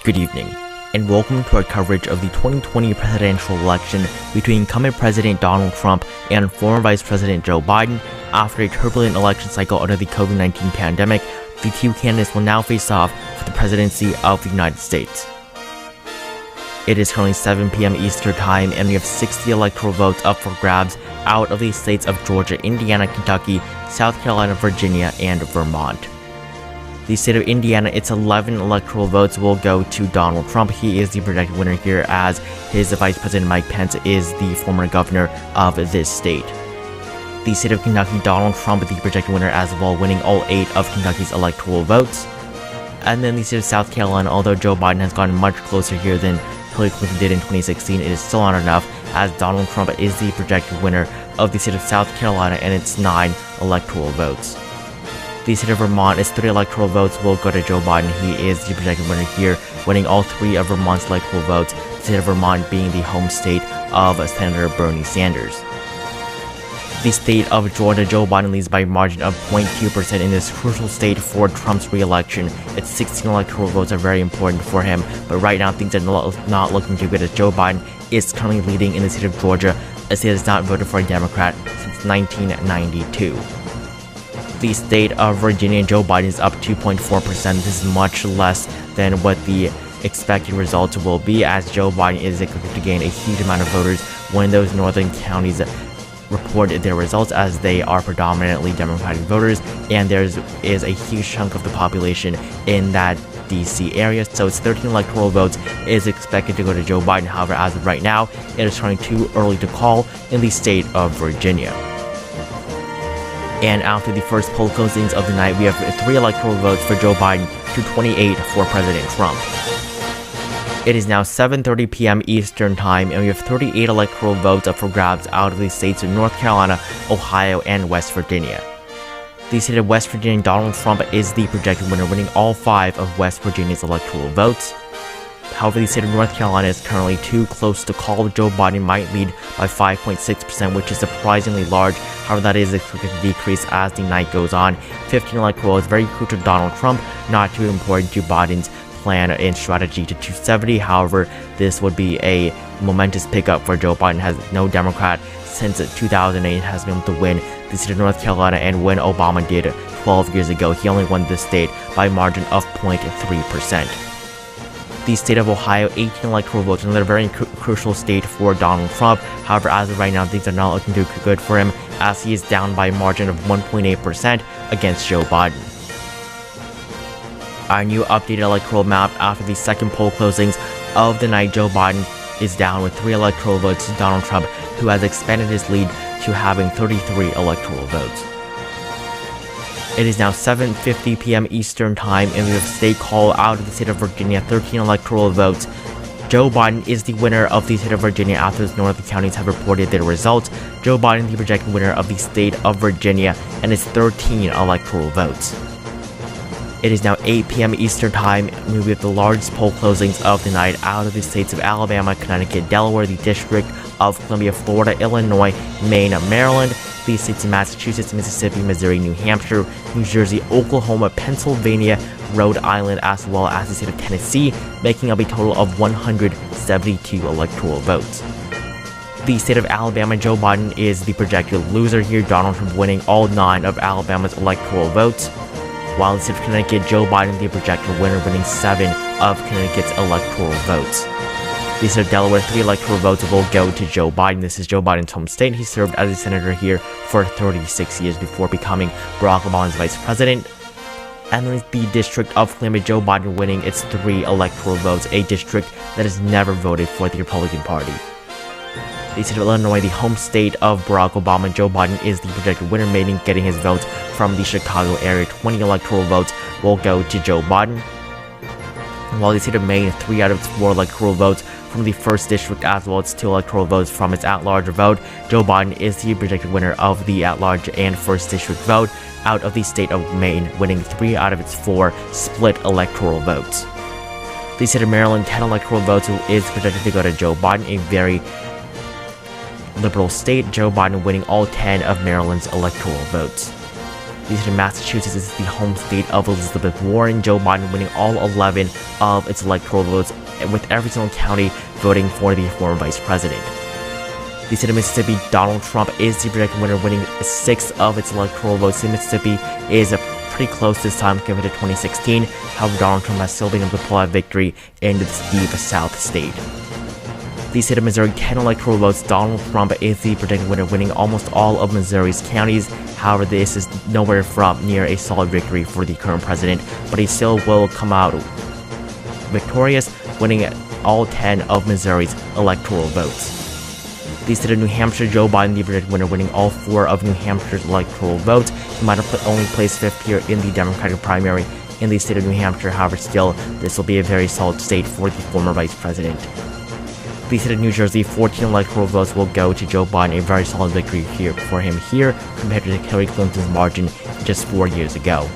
Good evening, and welcome to our coverage of the 2020 presidential election between incumbent President Donald Trump and former Vice President Joe Biden. After a turbulent election cycle under the COVID-19 pandemic, the two candidates will now face off for the presidency of the United States. It is currently 7 p.m. Eastern Time, and we have 60 electoral votes up for grabs out of the states of Georgia, Indiana, Kentucky, South Carolina, Virginia, and Vermont. The state of Indiana, its 11 electoral votes will go to Donald Trump. He is the projected winner here, as his Vice President Mike Pence is the former governor of this state. The state of Kentucky, Donald Trump is the projected winner as well, winning all 8 of Kentucky's electoral votes. And then the state of South Carolina, although Joe Biden has gotten much closer here than Hillary Clinton did in 2016, it is still not enough, as Donald Trump is the projected winner of the state of South Carolina and its 9 electoral votes. The state of Vermont, its 3 electoral votes will go to Joe Biden. He is the projected winner here, winning all 3 of Vermont's electoral votes, the state of Vermont being the home state of Senator Bernie Sanders. The state of Georgia, Joe Biden leads by a margin of 0.2% in this crucial state for Trump's re-election. Its 16 electoral votes are very important for him, but right now things are not looking too good, as Joe Biden is currently leading in the state of Georgia, a state that has not voted for a Democrat since 1992. The state of Virginia, Joe Biden is up 2.4%. This is much less than what the expected results will be, as Joe Biden is expected to gain a huge amount of voters when those northern counties report their results, as they are predominantly Democratic voters, and there is a huge chunk of the population in that DC area, so its 13 electoral votes is expected to go to Joe Biden. However, as of right now, it is turning too early to call in the state of Virginia. And after the first poll closings of the night, we have 3 electoral votes for Joe Biden to 28 for President Trump. It is now 7:30 p.m. Eastern Time, and we have 38 electoral votes up for grabs out of the states of North Carolina, Ohio, and West Virginia. The state of West Virginia, Donald Trump is the projected winner, winning all 5 of West Virginia's electoral votes. However, the state of North Carolina is currently too close to call. Joe Biden might lead by 5.6%, which is surprisingly large. However, that is expected to decrease as the night goes on. 15 electoral is very crucial to Donald Trump, not too important to Biden's plan and strategy to 270. However, this would be a momentous pickup for Joe Biden, as no Democrat since 2008 has been able to win the state of North Carolina, and when Obama did 12 years ago, he only won this state by a margin of 0.3%. The state of Ohio, 18 electoral votes, another very crucial state for Donald Trump. However, as of right now, things are not looking too good for him, as he is down by a margin of 1.8% against Joe Biden. Our new updated electoral map after the second poll closings of the night, Joe Biden is down with 3 electoral votes to Donald Trump, who has expanded his lead to having 33 electoral votes. It is now 7:50 p.m. Eastern Time, and we have a state call out of the state of Virginia, 13 electoral votes. Joe Biden is the winner of the state of Virginia after the northern counties have reported their results. Joe Biden, the projected winner of the state of Virginia, and its 13 electoral votes. It is now 8 p.m. Eastern Time, and we have the largest poll closings of the night out of the states of Alabama, Connecticut, Delaware, the District of Columbia, Florida, Illinois, Maine, Maryland, the states of Massachusetts, Mississippi, Missouri, New Hampshire, New Jersey, Oklahoma, Pennsylvania, Rhode Island, as well as the state of Tennessee, making up a total of 172 electoral votes. The state of Alabama, Joe Biden is the projected loser here, Donald Trump winning all 9 of Alabama's electoral votes. While in the state of Connecticut, Joe Biden the projected winner, winning 7 of Connecticut's electoral votes. The state of Delaware, 3 electoral votes will go to Joe Biden. This is Joe Biden's home state. He served as a senator here for 36 years before becoming Barack Obama's vice president. And then the District of Columbia, Joe Biden winning its 3 electoral votes, a district that has never voted for the Republican Party. The state of Illinois, the home state of Barack Obama, Joe Biden is the projected winner, meaning getting his votes from the Chicago area. 20 electoral votes will go to Joe Biden. While the state of Maine, 3 out of its 4 electoral votes from the 1st district, as well as 2 electoral votes from its at-large vote. Joe Biden is the projected winner of the at-large and 1st district vote out of the state of Maine, winning 3 out of its 4 split electoral votes. The state of Maryland, 10 electoral votes is projected to go to Joe Biden, a very liberal state, Joe Biden winning all 10 of Maryland's electoral votes. The state of Massachusetts is the home state of Elizabeth Warren, Joe Biden winning all 11 of its electoral votes, with every single county voting for the former vice president. The state of Mississippi, Donald Trump is the projected winner, winning 6 of its electoral votes. Mississippi is pretty close this time compared to 2016. However, Donald Trump has still been able to pull out victory in this deep South state. The state of Missouri, 10 electoral votes. Donald Trump is the projected winner, winning almost all of Missouri's counties. However, this is nowhere from near a solid victory for the current president, but he still will come out victorious, winning all 10 of Missouri's electoral votes. The state of New Hampshire, Joe Biden, the projected winner, winning all 4 of New Hampshire's electoral votes. He might have only placed 5th here in the Democratic primary in the state of New Hampshire. However, still, this will be a very solid state for the former vice president. The state of New Jersey, 14 electoral votes will go to Joe Biden, a very solid victory here for him here compared to Hillary Clinton's margin just 4 years ago.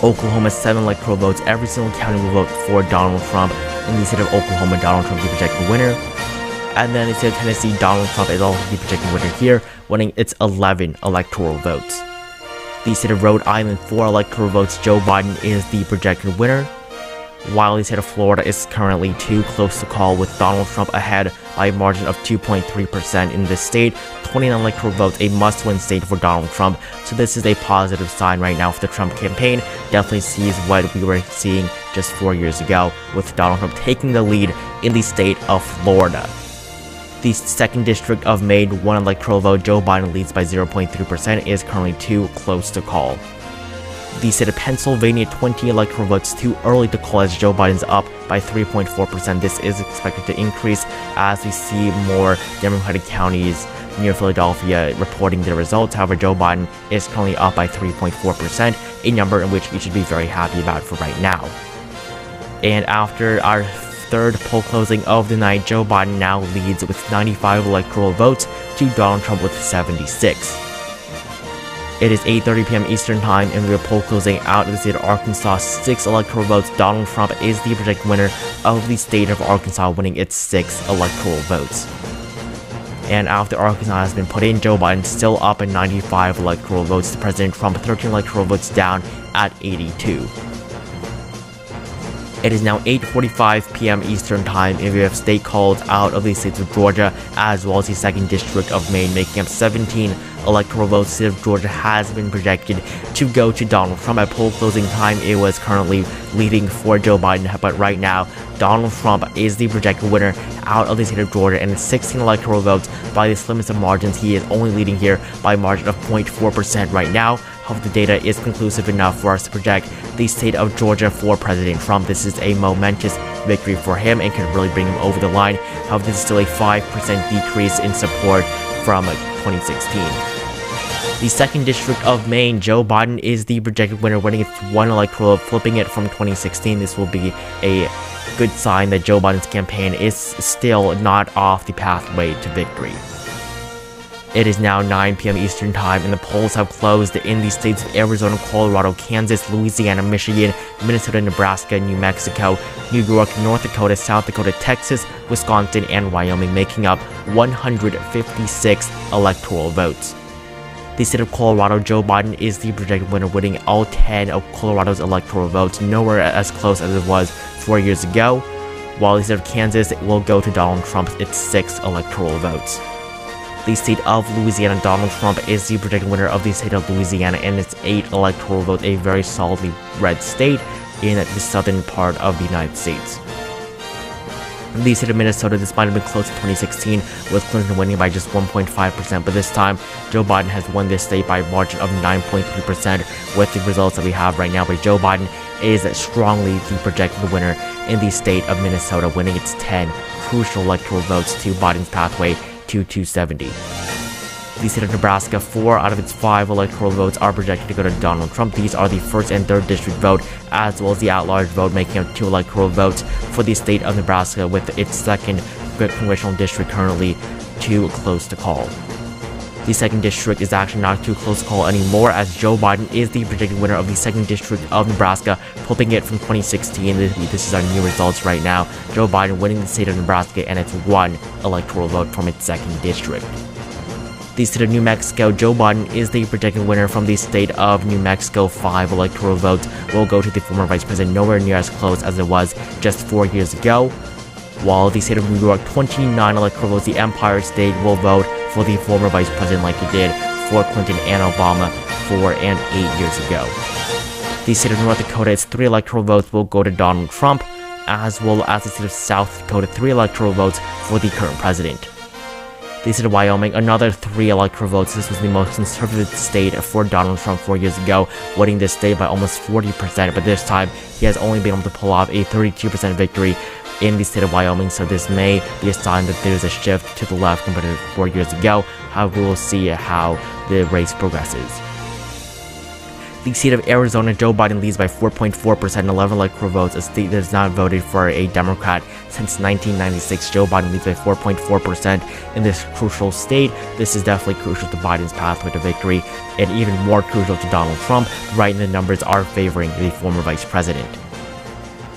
Oklahoma, 7 electoral votes. Every single county will vote for Donald Trump. In the state of Oklahoma, Donald Trump the projected winner. And then in the state of Tennessee, Donald Trump is also the projected winner here, winning its 11 electoral votes. The state of Rhode Island, 4 electoral votes. Joe Biden is the projected winner, while the state of Florida is currently too close to call, with Donald Trump ahead by a margin of 2.3% in this state. 29 electoral votes, a must-win state for Donald Trump. So this is a positive sign right now for the Trump campaign. Definitely sees what we were seeing just 4 years ago, with Donald Trump taking the lead in the state of Florida. The 2nd District of Maine, 1 electoral vote. Joe Biden leads by 0.3%, is currently too close to call. The state of Pennsylvania, 20 electoral votes, too early to call as Joe Biden's up by 3.4%. This is expected to increase as we see more Democratic counties near Philadelphia reporting their results. However, Joe Biden is currently up by 3.4%, a number in which we should be very happy about for right now. And after our 3rd poll closing of the night, Joe Biden now leads with 95 electoral votes to Donald Trump with 76. It is 8:30 p.m. Eastern Time, and we are poll closing out of the state of Arkansas. 6 electoral votes. Donald Trump is the projected winner of the state of Arkansas, winning its 6 electoral votes. And after Arkansas has been put in, Joe Biden still up at 95 electoral votes to President Trump, 13 electoral votes down at 82. It is now 8:45 p.m. Eastern Time, and we have state calls out of the states of Georgia as well as the 2nd District of Maine, making up 17 electoral votes. The state of Georgia has been projected to go to Donald Trump. At poll closing time, it was currently leading for Joe Biden, but right now, Donald Trump is the projected winner out of the state of Georgia, and 16 electoral votes by the slimmest of margins. He is only leading here by a margin of 0.4% right now. However, the data is conclusive enough for us to project the state of Georgia for President Trump. This is a momentous victory for him and can really bring him over the line. However, this is still a 5% decrease in support from 2016. The 2nd District of Maine, Joe Biden is the projected winner, winning its 1 electoral, flipping it from 2016. This will be a good sign that Joe Biden's campaign is still not off the pathway to victory. It is now 9 p.m. Eastern Time, and the polls have closed in the states of Arizona, Colorado, Kansas, Louisiana, Michigan, Minnesota, Nebraska, New Mexico, New York, North Dakota, South Dakota, Texas, Wisconsin, and Wyoming, making up 156 electoral votes. The state of Colorado, Joe Biden is the projected winner, winning all 10 of Colorado's electoral votes, nowhere as close as it was 4 years ago, while the state of Kansas will go to Donald Trump its 6 electoral votes. The state of Louisiana, Donald Trump is the projected winner of the state of Louisiana and its 8 electoral votes, a very solidly red state in the southern part of the United States. The state of Minnesota, this might have been close in 2016, with Clinton winning by just 1.5%, but this time, Joe Biden has won this state by a margin of 9.3% with the results that we have right now, but Joe Biden is strongly the projected winner in the state of Minnesota, winning its 10 crucial electoral votes to Biden's pathway to 270. The state of Nebraska, 4 out of its 5 electoral votes are projected to go to Donald Trump. These are the 1st and 3rd district vote, as well as the at-large vote, making up 2 electoral votes for the state of Nebraska, with its 2nd congressional district currently too close to call. The 2nd district is actually not too close to call anymore, as Joe Biden is the predicted winner of the 2nd district of Nebraska, flipping it from 2016. This is our new results right now. Joe Biden winning the state of Nebraska and its 1 electoral vote from its 2nd district. The state of New Mexico, Joe Biden is the projected winner from the state of New Mexico. 5 electoral votes will go to the former vice president, nowhere near as close as it was just 4 years ago. While the state of New York, 29 electoral votes, the Empire State will vote for the former vice president like it did for Clinton and Obama 4 and 8 years ago. The state of North Dakota, its 3 electoral votes will go to Donald Trump, as well as the state of South Dakota, 3 electoral votes for the current president. The state of Wyoming, another 3 electoral votes. This was the most conservative state for Donald Trump 4 years ago, winning this state by almost 40%, but this time he has only been able to pull off a 32% victory in the state of Wyoming, so this may be a sign that there's a shift to the left compared to 4 years ago. However, we'll see how the race progresses. The state of Arizona, Joe Biden leads by 4.4%, 11 electoral votes, a state that has not voted for a Democrat since 1996. Joe Biden leads by 4.4% in this crucial state. This is definitely crucial to Biden's pathway to victory, and even more crucial to Donald Trump. Right now, the numbers are favoring the former vice president.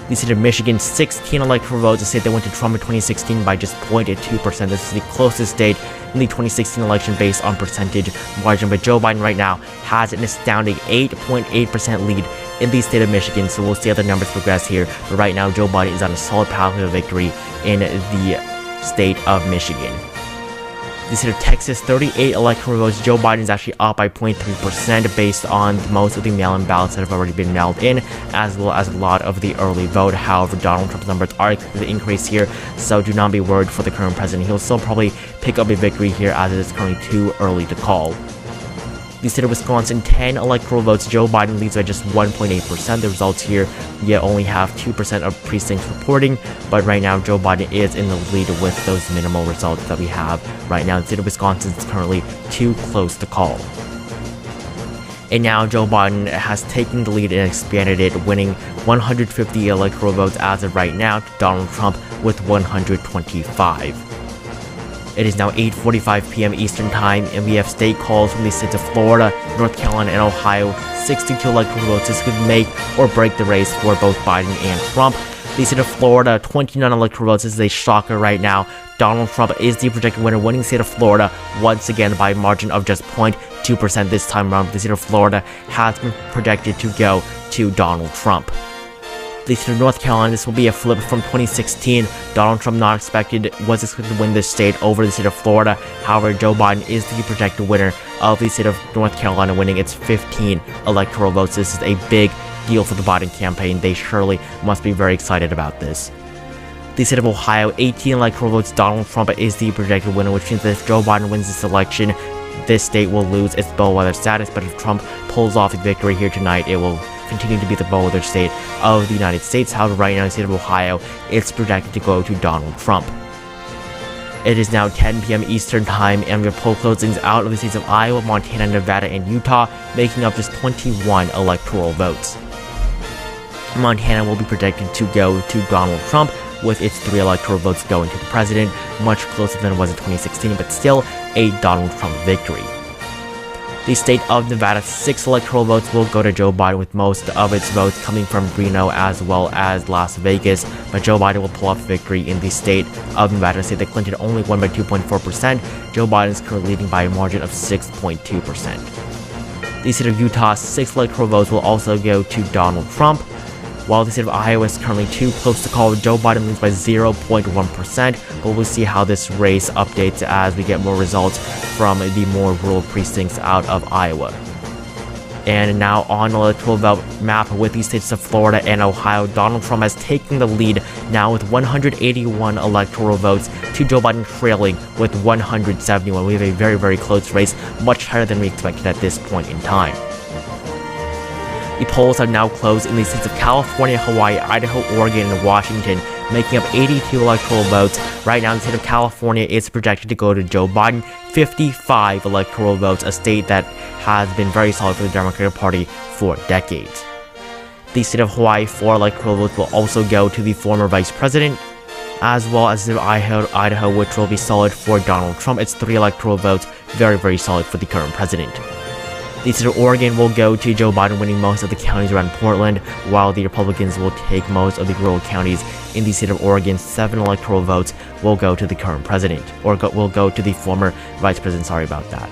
The state of Michigan, 16 electoral votes, a state that went to Trump in 2016 by just 0.2%. This is the closest state in the 2016 election based on percentage margin, but Joe Biden right now has an astounding 8.8% lead in the state of Michigan, so we'll see how the numbers progress here. But right now, Joe Biden is on a solid path to victory in the state of Michigan. The state of Texas, 38 electoral votes. Joe Biden is actually up by 0.3% based on most of the mail-in ballots that have already been mailed in, as well as a lot of the early vote. However, Donald Trump's numbers are expected to increase here, so do not be worried for the current president. He'll still probably pick up a victory here, as it is currently too early to call. The state of Wisconsin, 10 electoral votes. Joe Biden leads by just 1.8%. The results here yet only have 2% of precincts reporting, but right now Joe Biden is in the lead with those minimal results that we have right now. The state of Wisconsin is currently too close to call. And now Joe Biden has taken the lead and expanded it, winning 150 electoral votes as of right now to Donald Trump with 125. It is now 8:45 p.m. Eastern Time, and we have state calls from the states of Florida, North Carolina, and Ohio. 62 electoral votes. This could make or break the race for both Biden and Trump. The state of Florida, 29 electoral votes. This is a shocker right now. Donald Trump is the projected winner, winning the state of Florida once again by a margin of just 0.2% this time around. The state of Florida has been projected to go to Donald Trump. The state of North Carolina, this will be a flip from 2016. Donald Trump was expected to win this state over the state of Florida. However, Joe Biden is the projected winner of the state of North Carolina, winning its 15 electoral votes. This is a big deal for the Biden campaign. They surely must be very excited about this. The state of Ohio, 18 electoral votes. Donald Trump is the projected winner, which means that if Joe Biden wins this election, this state will lose its bellwether status. But if Trump pulls off a victory here tonight, it will continue to be the bellwether state of the United States. However, right now, the state of Ohio, it's projected to go to Donald Trump. It is now 10 p.m. Eastern Time, and we have poll closings out of the states of Iowa, Montana, Nevada, and Utah, making up just 21 electoral votes. Montana will be projected to go to Donald Trump, with its 3 electoral votes going to the president, much closer than it was in 2016, but still a Donald Trump victory. The state of Nevada, 6 electoral votes will go to Joe Biden, with most of its votes coming from Reno as well as Las Vegas, but Joe Biden will pull off victory in the state of Nevada, a state that Clinton only won by 2.4%. Joe Biden is currently leading by a margin of 6.2%. The state of Utah, 6 electoral votes will also go to Donald Trump, while the state of Iowa is currently too close to call. Joe Biden leads by 0.1%, but we'll see how this race updates as we get more results from the more rural precincts out of Iowa. And now on the electoral vote map with the states of Florida and Ohio, Donald Trump has taken the lead now with 181 electoral votes to Joe Biden trailing with 171. We have a very, very close race, much higher than we expected at this point in time. The polls have now closed in the states of California, Hawaii, Idaho, Oregon, and Washington, making up 82 electoral votes. Right now, the state of California is projected to go to Joe Biden, 55 electoral votes, a state that has been very solid for the Democratic Party for decades. The state of Hawaii, 4 electoral votes will also go to the former vice president, as well as the Idaho, which will be solid for Donald Trump. It's 3 electoral votes, very, very solid for the current president. The state of Oregon will go to Joe Biden, winning most of the counties around Portland, while the Republicans will take most of the rural counties In the state of Oregon, 7 electoral votes will go to the current president, or will go to the former vice president, sorry about that.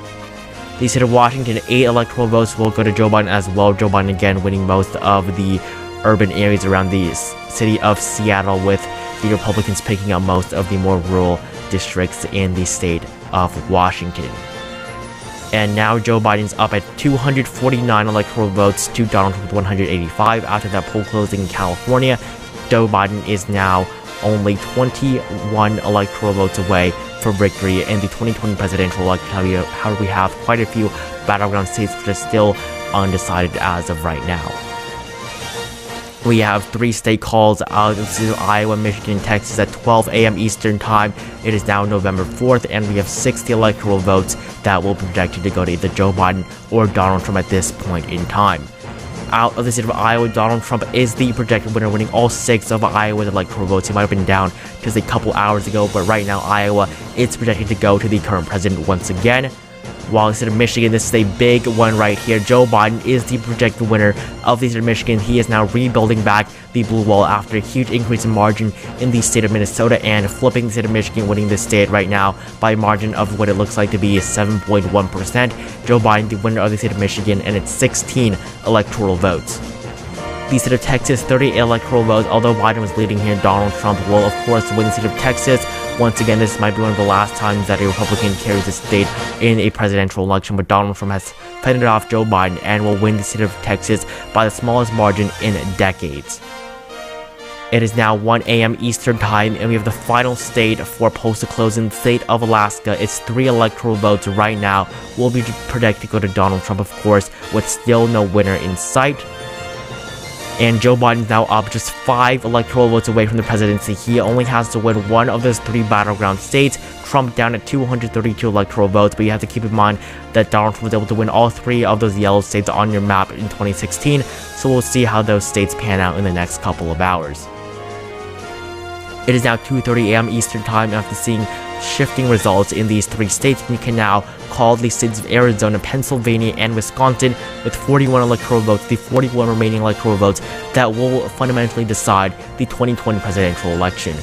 The state of Washington, 8 electoral votes will go to Joe Biden as well. Joe Biden again winning most of the urban areas around the city of Seattle, with the Republicans picking up most of the more rural districts in the state of Washington. And now Joe Biden's up at 249 electoral votes to Donald Trump with 185. After that poll closing in California, Joe Biden is now only 21 electoral votes away from victory in the 2020 presidential election. However, we have quite a few battleground states which are still undecided as of right now. We have 3 state calls out of Iowa, Michigan, and Texas at 12 a.m. Eastern Time. It is now November 4th, and we have 60 electoral votes that will be projected to go to either Joe Biden or Donald Trump at this point in time. Out of the state of Iowa, Donald Trump is the projected winner, winning all 6 of Iowa's electoral votes. He might have been down just a couple hours ago, but right now Iowa is projected to go to the current president once again. While the state of Michigan, this is a big one right here. Joe Biden is the projected winner of the state of Michigan. He is now rebuilding back the blue wall after a huge increase in margin in the state of Minnesota and flipping the state of Michigan, winning the state right now by a margin of what it looks like to be 7.1%. Joe Biden, the winner of the state of Michigan, and it's 16 electoral votes. The state of Texas, 30 electoral votes. Although Biden was leading here, Donald Trump will, of course, win the state of Texas. Once again, this might be one of the last times that a Republican carries the state in a presidential election, but Donald Trump has fended off Joe Biden and will win the state of Texas by the smallest margin in decades. It is now 1 a.m. Eastern Time, and we have the final state for postal closing, the state of Alaska. It's 3 electoral votes right now. Will be projected to go to Donald Trump, of course, with still no winner in sight. And Joe Biden's now up just 5 electoral votes away from the presidency. He only has to win one of those 3 battleground states. Trump down at 232 electoral votes, but you have to keep in mind that Donald Trump was able to win all 3 of those yellow states on your map in 2016, so we'll see how those states pan out in the next couple of hours. It is now 2:30 a.m. Eastern Time. After seeing shifting results in these 3 states, we can now call the states of Arizona, Pennsylvania, and Wisconsin with 41 electoral votes, the 41 remaining electoral votes that will fundamentally decide the 2020 presidential election.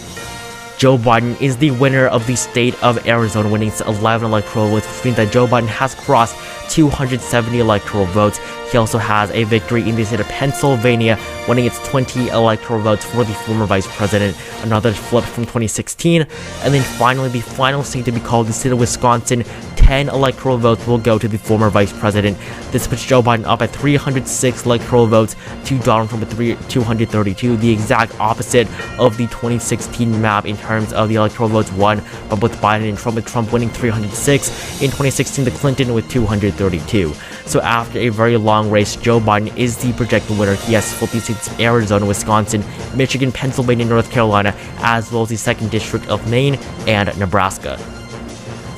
Joe Biden is the winner of the state of Arizona, winning 11 electoral votes, which means that Joe Biden has crossed 270 electoral votes. He also has a victory in the state of Pennsylvania, winning its 20 electoral votes for the former vice president, another flip from 2016. And then finally, the final state to be called, the state of Wisconsin, 10 electoral votes will go to the former vice president. This puts Joe Biden up at 306 electoral votes to Donald Trump at 232, the exact opposite of the 2016 map in terms of the electoral votes won by both Biden and Trump, with Trump winning 306 in 2016 to Clinton with 232. So after a very long race, Joe Biden is the projected winner. He has flipped the states of Arizona, Wisconsin, Michigan, Pennsylvania, North Carolina, as well as the 2nd District of Maine and Nebraska.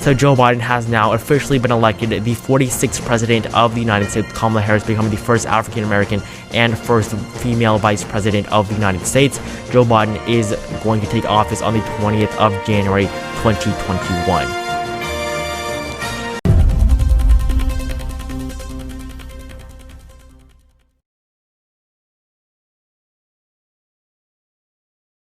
So Joe Biden has now officially been elected the 46th president of the United States, Kamala Harris becoming the first African American and first female vice president of the United States. Joe Biden is going to take office on the 20th of January, 2021.